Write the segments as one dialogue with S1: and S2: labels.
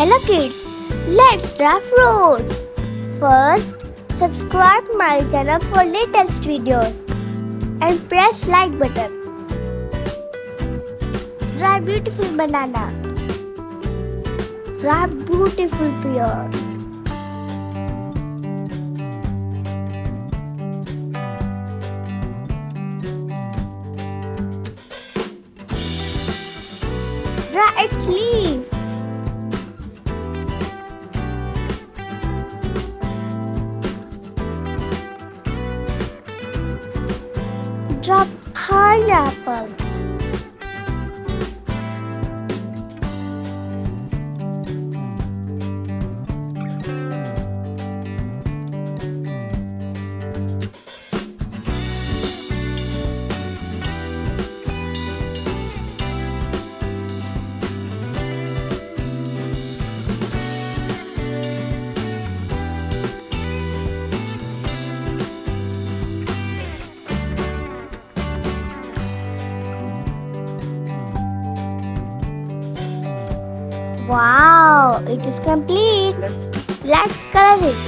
S1: Hello kids, let's draw fruits. First, subscribe my channel for latest videos and press like button. Draw beautiful banana. Draw beautiful pear. Draw its leaf. Draw pineapple. Wow, it is complete. Let's color it.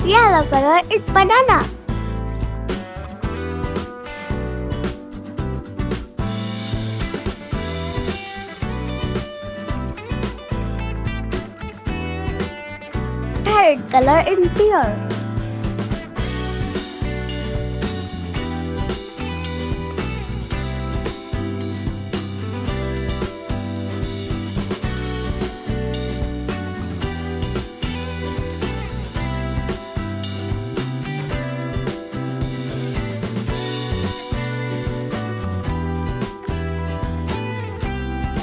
S1: Yellow color is banana. Red color is pear.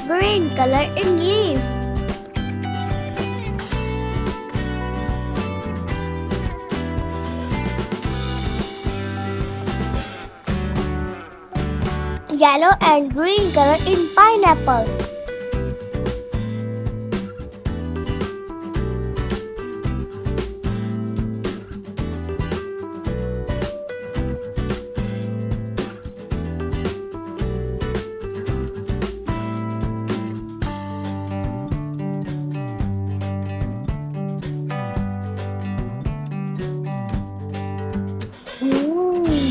S1: Green color in leaf. Yellow and green color in pineapple.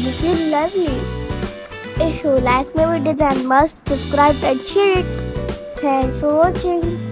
S1: This is lovely. If you like my video then must subscribe and share it. Thanks for watching.